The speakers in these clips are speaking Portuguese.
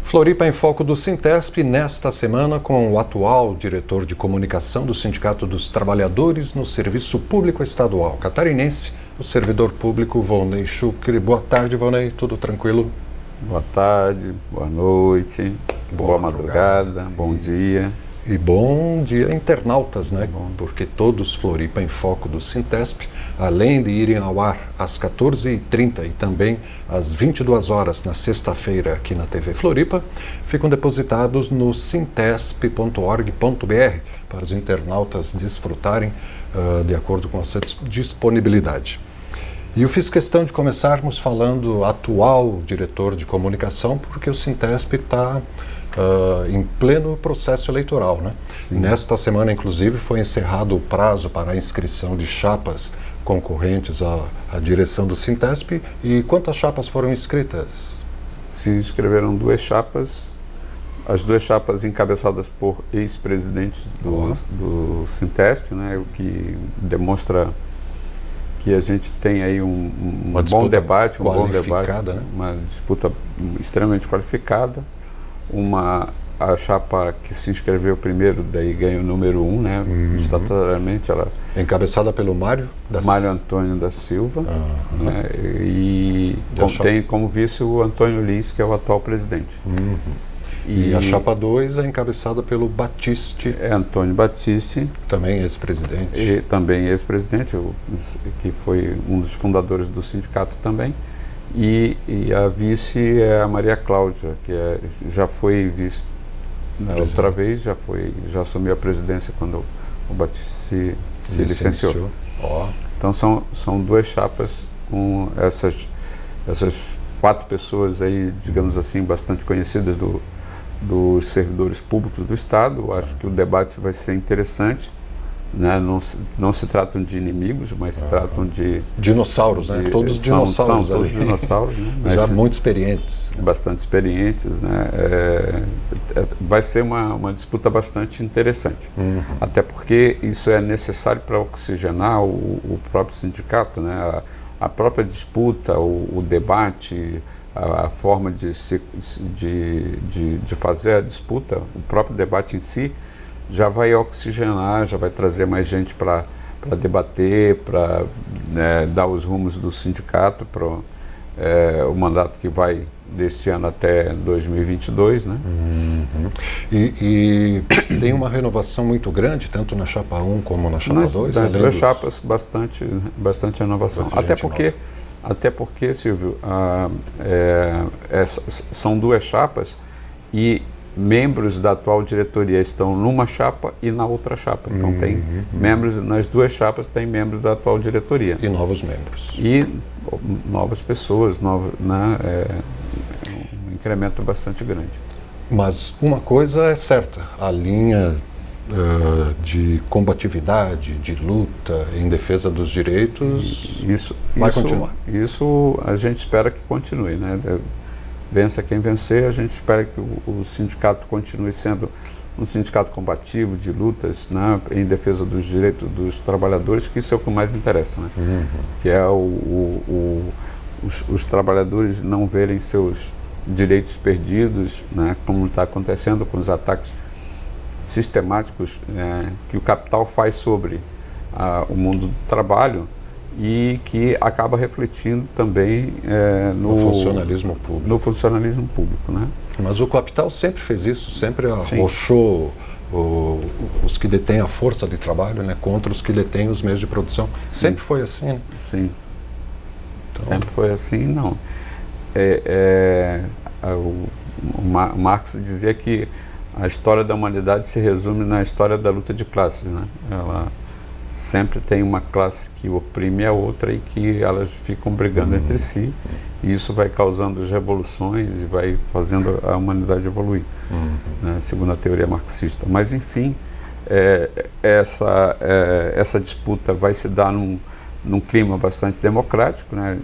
Floripa em Foco do Sintesp, nesta semana com o atual diretor de comunicação do Sindicato dos Trabalhadores no Serviço Público Estadual catarinense, o servidor público Volney Chucre. Boa tarde, Volney, tudo tranquilo? Boa tarde, boa noite, boa madrugada, bom dia. E bom dia, internautas, né? Porque todos Floripa em Foco do Sintesp, além de irem ao ar às 14h30 e também às 22 horas na sexta-feira aqui na TV Floripa, ficam depositados no sintesp.org.br para os internautas desfrutarem de acordo com a sua disponibilidade. E eu fiz questão de começarmos falando atual diretor de comunicação, porque o Sintesp está em pleno processo eleitoral, né? Sim. Nesta semana, inclusive, foi encerrado o prazo para a inscrição de chapas concorrentes à direção do Sintesp. E quantas chapas foram inscritas? Se inscreveram duas chapas, as duas chapas encabeçadas por ex-presidentes do Sintesp, né? O que demonstra que a gente tem aí um bom debate, né? Uma disputa extremamente qualificada. A chapa que se inscreveu primeiro, daí ganha o número 1, né? Estatutoriamente ela... Encabeçada pelo Mário Antônio da Silva, né? E tem como vice o Antônio Lins, que é o atual presidente. E a chapa 2 é encabeçada pelo Batiste. É Antônio Batiste. Também ex-presidente. E também ex-presidente, que foi um dos fundadores do sindicato também. E a vice é a Maria Cláudia, que já foi vice outra vez, já assumiu a presidência quando o Batiste se licenciou. Então são duas chapas com essas 4 pessoas aí, digamos assim, bastante conhecidas dos servidores públicos do Estado. Acho que o debate vai ser interessante. Né? Não se tratam de inimigos, mas se tratam de... Dinossauros, né? Todos dinossauros. São todos dinossauros, né? Já muito experientes. Bastante experientes, né? Vai ser uma disputa bastante interessante. Até porque isso é necessário para oxigenar o próprio sindicato, né? A própria disputa, o debate, a forma de fazer a disputa, o próprio debate em si, já vai oxigenar, já vai trazer mais gente para debater, para dar os rumos do sindicato para o mandato que vai deste ano até 2022, né? E tem uma renovação muito grande, tanto na chapa 1 como na chapa 2? Nas duas chapas, bastante renovação. Até porque, Silvio, são duas chapas e membros da atual diretoria estão numa chapa e na outra chapa. Então tem membros, nas duas chapas tem membros da atual diretoria. E novos membros. E novas pessoas, né? Um incremento bastante grande. Mas uma coisa é certa, a linha de combatividade, de luta em defesa dos direitos vai continuar. Isso a gente espera que continue, né? Vença quem vencer, a gente espera que o sindicato continue sendo um sindicato combativo, de lutas, né, em defesa dos direitos dos trabalhadores, que isso é o que mais interessa, né? Que é os trabalhadores não verem seus direitos perdidos, né, como está acontecendo com os ataques sistemáticos que o capital faz sobre o mundo do trabalho, e que acaba refletindo também no funcionalismo público, né? Mas o capital sempre fez isso, sempre arrochou os que detêm a força de trabalho, né, contra os que detêm os meios de produção. Sempre foi assim, né? Sim. Então, sempre foi assim, não. O Marx dizia que a história da humanidade se resume na história da luta de classes, né? Ela sempre tem uma classe que oprime a outra e que elas ficam brigando entre si, e isso vai causando as revoluções e vai fazendo a humanidade evoluir, né, segundo a teoria marxista. Mas, enfim, essa disputa vai se dar num clima bastante democrático, né?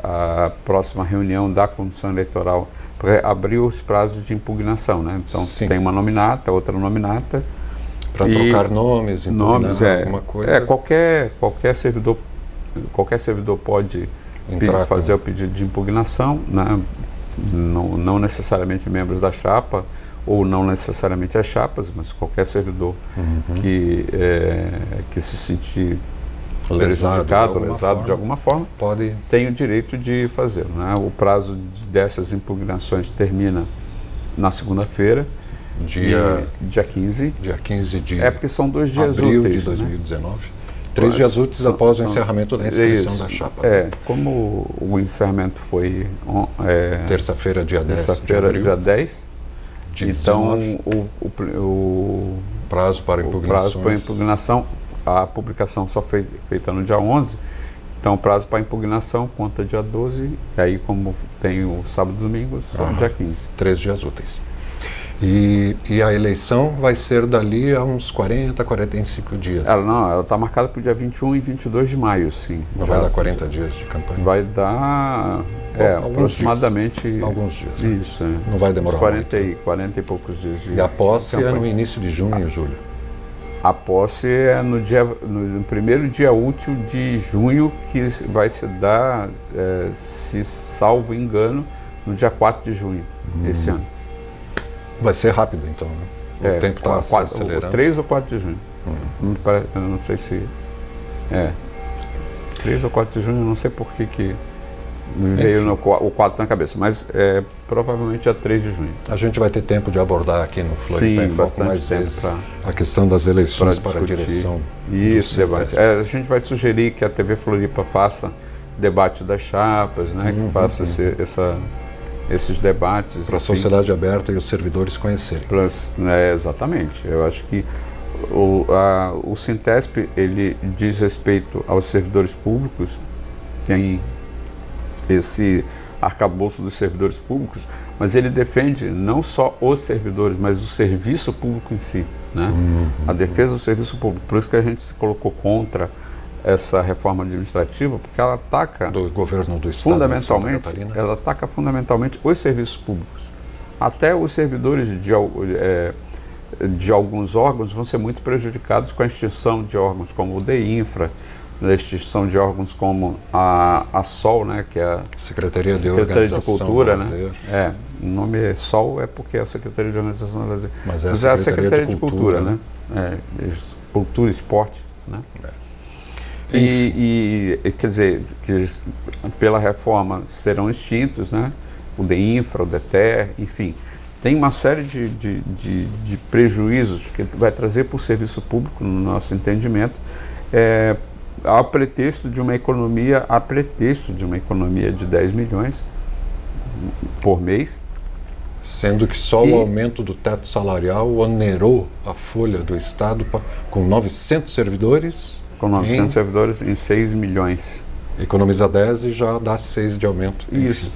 A próxima reunião da Comissão Eleitoral abriu os prazos de impugnação, né? Então, tem uma nominata, outra nominata, para trocar nomes, alguma coisa. Qualquer servidor pode fazer o pedido de impugnação, né? não necessariamente membros da chapa, ou não necessariamente as chapas, mas qualquer servidor que se sentir prejudicado, lesado de alguma forma, tem o direito de fazê-lo, né? O prazo dessas impugnações termina na segunda-feira, dia 15. Dia 15 de porque são 2 dias abril úteis, de 2019. Né? 3 dias úteis após o encerramento da inscrição da chapa. Como o encerramento foi terça-feira, dia 10 terça-feira, dia 10, então o prazo para impugnação, a publicação só foi feita no dia 11, então o prazo para impugnação conta dia 12, e aí como tem o sábado e domingo, só dia 15. 3 dias úteis. E a eleição vai ser dali a uns 40, 45 dias. Ela está marcada para o dia 21 e 22 de maio, sim. Não vai dar 40 dias de campanha? Vai dar aproximadamente... Alguns dias. Isso, Não vai demorar 40 e poucos dias de E a posse campanha. é no início de junho, Júlio? A posse é no primeiro dia útil de junho, que vai se dar, se salvo engano, no dia 4 de junho, esse ano. Vai ser rápido, então, né? O tempo está se acelerando. 3 ou 4 de junho. Eu não sei se... 3 ou 4 de junho, eu não sei por que me veio o 4 na cabeça, mas provavelmente dia 3 de junho. A gente vai ter tempo de abordar aqui no Floripa em Foco mais vezes a questão das eleições para a direção. Isso, debate. A gente vai sugerir que a TV Floripa faça debate das chapas, né? Que faça esses debates. Para a sociedade aberta e os servidores conhecerem. Exatamente. Eu acho que o Sintesp, ele diz respeito aos servidores públicos, tem esse arcabouço dos servidores públicos, mas ele defende não só os servidores, mas o serviço público em si, né? A defesa do serviço público. Por isso que a gente se colocou contra essa reforma administrativa, porque ela ataca do governo do estado fundamentalmente, de Santa Catarina. ela ataca fundamentalmente os serviços públicos. Até os servidores de alguns órgãos vão ser muito prejudicados com a extinção de órgãos como o DEINFRA, a extinção de órgãos como a SOL, né, que é a Secretaria de Organização de Cultura, do Lazer. né? O nome é SOL é a Secretaria de Organização do Lazer. Mas é a Secretaria de Cultura, né? Cultura e Esporte, né? Quer dizer, que pela reforma serão extintos, né? O DEINFRA, o DETER, enfim. Tem uma série de prejuízos que vai trazer para o serviço público, no nosso entendimento, a pretexto de uma economia de 10 milhões por mês. Sendo que só o aumento do teto salarial onerou a folha do Estado com 900 servidores. Com 900 servidores em 6 milhões. Economiza 10 e já dá 6 de aumento. Isso.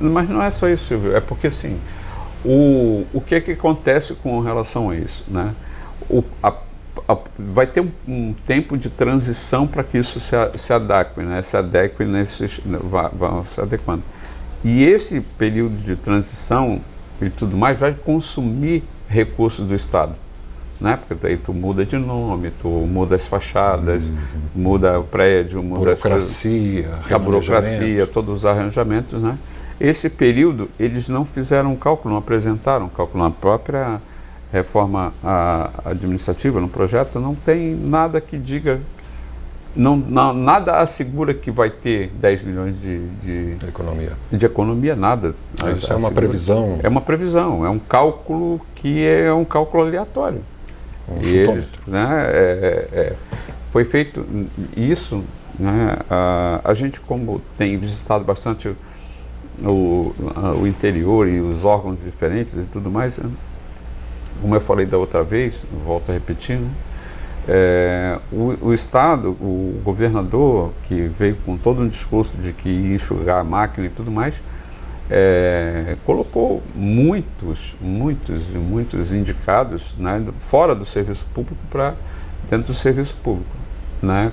Mas não é só isso, Silvio. É porque, assim, o que acontece com relação a isso, né? Vai ter um tempo de transição para que isso se adeque, né? Vão se adequando. E esse período de transição e tudo mais vai consumir recursos do Estado, né? Porque daí tu muda de nome, tu muda as fachadas, muda o prédio, muda a burocracia, todos os arranjamentos, né? Esse período eles não fizeram cálculo, não apresentaram cálculo. Na própria reforma administrativa, no projeto, não tem nada que diga, nada assegura que vai ter 10 milhões de economia, nada. Isso é uma previsão. É uma previsão, é um cálculo que é um cálculo aleatório. E eles, né, foi feito isso, né, a gente, como tem visitado bastante o interior e os órgãos diferentes e tudo mais, como eu falei da outra vez, volto a repetir, né, o Estado, o governador, que veio com todo um discurso de que ia enxugar a máquina e tudo mais, colocou muitos indicados, né, fora do serviço público para dentro do serviço público, né,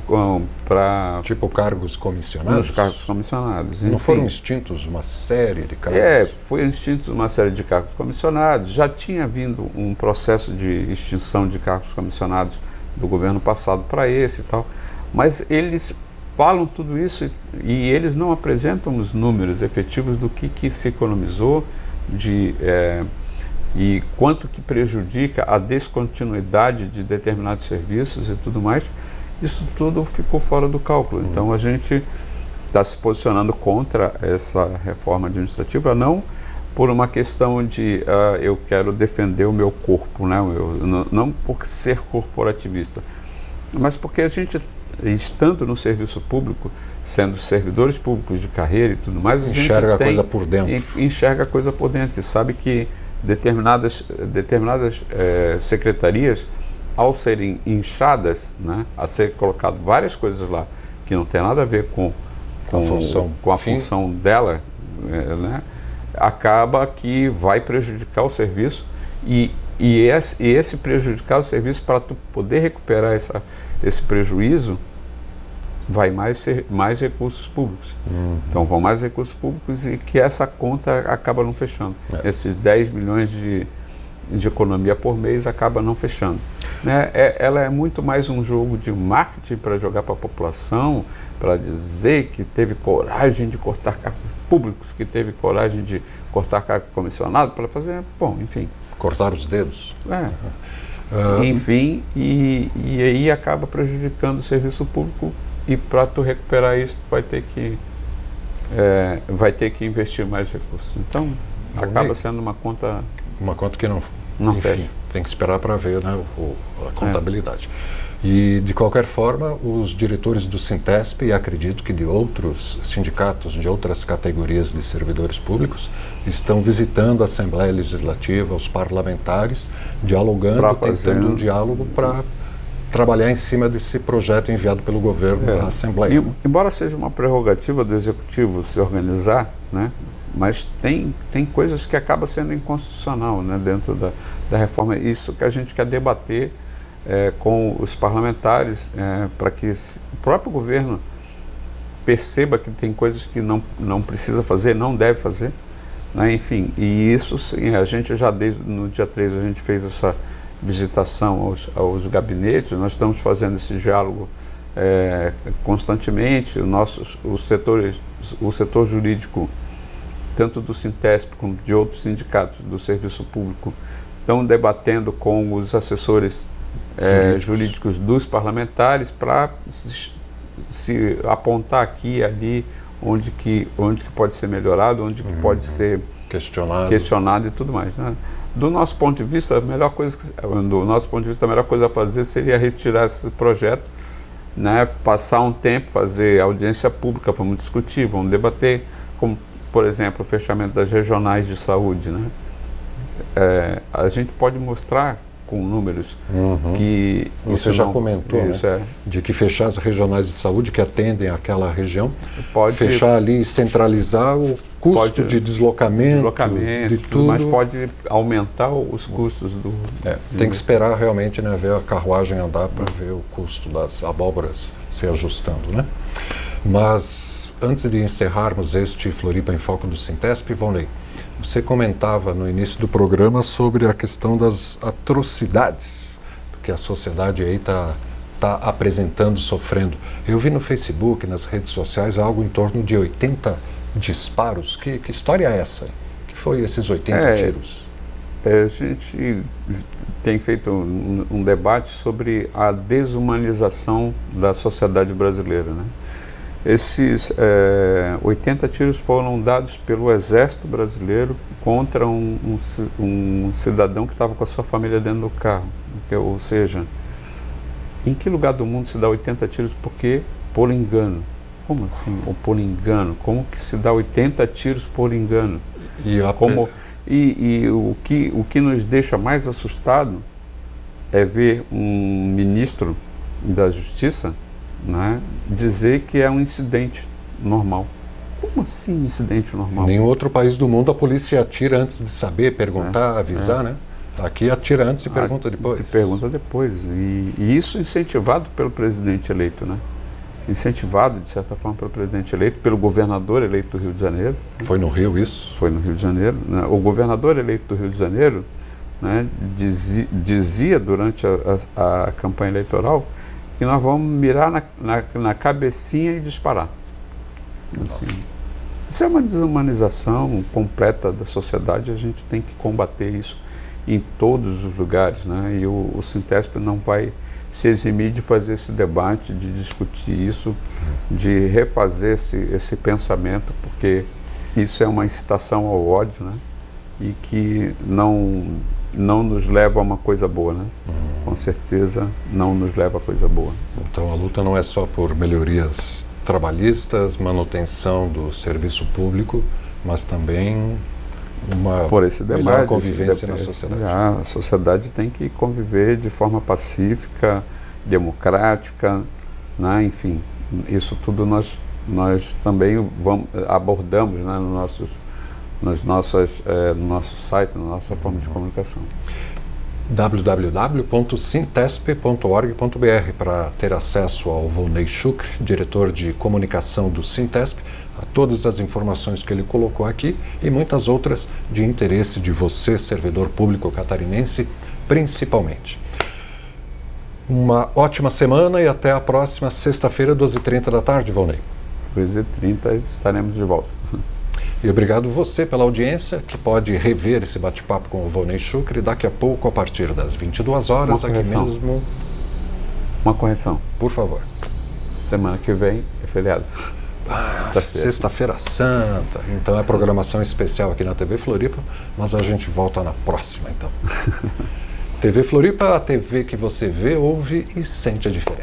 tipo cargos comissionados? Nos cargos comissionados. Não enfim. Foram extintos uma série de cargos? Foi extinto uma série de cargos comissionados. Já tinha vindo um processo de extinção de cargos comissionados do governo passado para esse e tal, mas eles falam tudo isso e eles não apresentam os números efetivos do que se economizou e quanto que prejudica a descontinuidade de determinados serviços e tudo mais. Isso tudo ficou fora do cálculo. Então a gente está se posicionando contra essa reforma administrativa, não por uma questão de eu quero defender o meu corpo, né? Não por ser corporativista, mas porque a gente, estando no serviço público, sendo servidores públicos de carreira e tudo mais, enxerga a coisa por dentro. Enxerga a coisa por dentro e sabe que determinadas secretarias, ao serem inchadas, né, a ser colocado várias coisas lá que não tem nada a ver com a função dela, né, acaba que vai prejudicar o serviço e esse prejudicar o serviço, para tu poder recuperar esse prejuízo, vai mais recursos públicos. Então vão mais recursos públicos e que essa conta acaba não fechando. Esses 10 bilhões de economia por mês acaba não fechando. Né? Ela é muito mais um jogo de marketing para jogar para a população, para dizer que teve coragem de cortar cargos públicos, que teve coragem de cortar cargo comissionado, para fazer, bom, enfim. Cortar os dedos. Enfim, e aí acaba prejudicando o serviço público. E para tu recuperar isso, tu vai ter que investir mais recursos. Então, acaba sendo uma conta que não enfim, fecha. Tem que esperar para ver, né, a contabilidade. E, de qualquer forma, os diretores do Sintesp, e acredito que de outros sindicatos, de outras categorias de servidores públicos, estão visitando a Assembleia Legislativa, os parlamentares, dialogando, tentando um diálogo para trabalhar em cima desse projeto enviado pelo governo à Assembleia. Embora seja uma prerrogativa do Executivo se organizar, né, mas tem coisas que acabam sendo inconstitucional, né, dentro da reforma. Isso que a gente quer debater com os parlamentares, para que o próprio governo perceba que tem coisas que não precisa fazer, não deve fazer, né, enfim. E isso, sim, a gente já desde no dia 3 a gente fez essa visitação aos gabinetes. Nós estamos fazendo esse diálogo constantemente. O setor jurídico, tanto do Sintesp como de outros sindicatos do serviço público, estão debatendo com os assessores jurídicos dos parlamentares para se apontar aqui e ali onde que pode ser melhorado, onde que pode ser questionado e tudo mais, né? Do nosso ponto de vista, a melhor coisa a fazer seria retirar esse projeto, né, passar um tempo, fazer audiência pública, vamos discutir, vamos debater, como, por exemplo, o fechamento das regionais de saúde, né? A gente pode mostrar com números que... Você já comentou, né, de que fechar as regionais de saúde que atendem àquela região, fechar ali e centralizar o custo de deslocamento de tudo, mas pode aumentar os custos do... Tem que esperar realmente, né, ver a carruagem andar para ver o custo das abóboras se ajustando, né? Mas antes de encerrarmos este Floripa em Foco do Sintesp, Ivonei, você comentava no início do programa sobre a questão das atrocidades que a sociedade aí está apresentando, sofrendo. Eu vi no Facebook, nas redes sociais, algo em torno de 80 disparos. Que história é essa? Que foi esses 80 tiros? A gente tem feito um debate sobre a desumanização da sociedade brasileira, né? Esses 80 tiros foram dados pelo Exército Brasileiro contra um cidadão que estava com a sua família dentro do carro. Ou seja, em que lugar do mundo se dá 80 tiros? Porque por engano. Como assim? Ou por engano? Como que se dá 80 tiros por engano? E o que nos deixa mais assustado é ver um ministro da Justiça, né, dizer que é um incidente normal. Como assim incidente normal? Em nenhum outro país do mundo a polícia atira antes de saber, perguntar, avisar, né? Aqui atira antes e pergunta depois. Pergunta depois. E isso incentivado pelo presidente eleito, né? Incentivado, de certa forma, pelo presidente eleito, pelo governador eleito do Rio de Janeiro. Foi no Rio isso? Foi no Rio de Janeiro, né? O governador eleito do Rio de Janeiro, né, dizia durante a campanha eleitoral que nós vamos mirar na cabecinha e disparar. Assim, isso é uma desumanização completa da sociedade, a gente tem que combater isso em todos os lugares, né? E o Sintesp não vai se eximir de fazer esse debate, de discutir isso, de refazer esse pensamento, porque isso é uma incitação ao ódio, né? E que não nos leva a uma coisa boa, né? Com certeza não nos leva a coisa boa. Então a luta não é só por melhorias trabalhistas, manutenção do serviço público, mas também uma por esse debate, melhor convivência na sociedade. A sociedade tem que conviver de forma pacífica, democrática, né? Enfim, isso tudo nós também abordamos, né? no nosso site, na nossa forma de comunicação. www.sintesp.org.br para ter acesso ao Volney Shukri, diretor de comunicação do Sintesp, a todas as informações que ele colocou aqui e muitas outras de interesse de você, servidor público catarinense, principalmente. Uma ótima semana e até a próxima sexta-feira, 12h30 da tarde, Volney. 12h30 estaremos de volta. E obrigado você pela audiência, que pode rever esse bate-papo com o Volney Shukri daqui a pouco, a partir das 22 horas, aqui mesmo. Uma correção. Por favor. Semana que vem é feriado. Sexta-feira Santa. Então é programação especial aqui na TV Floripa, mas a gente volta na próxima, então. TV Floripa, a TV que você vê, ouve e sente a diferença.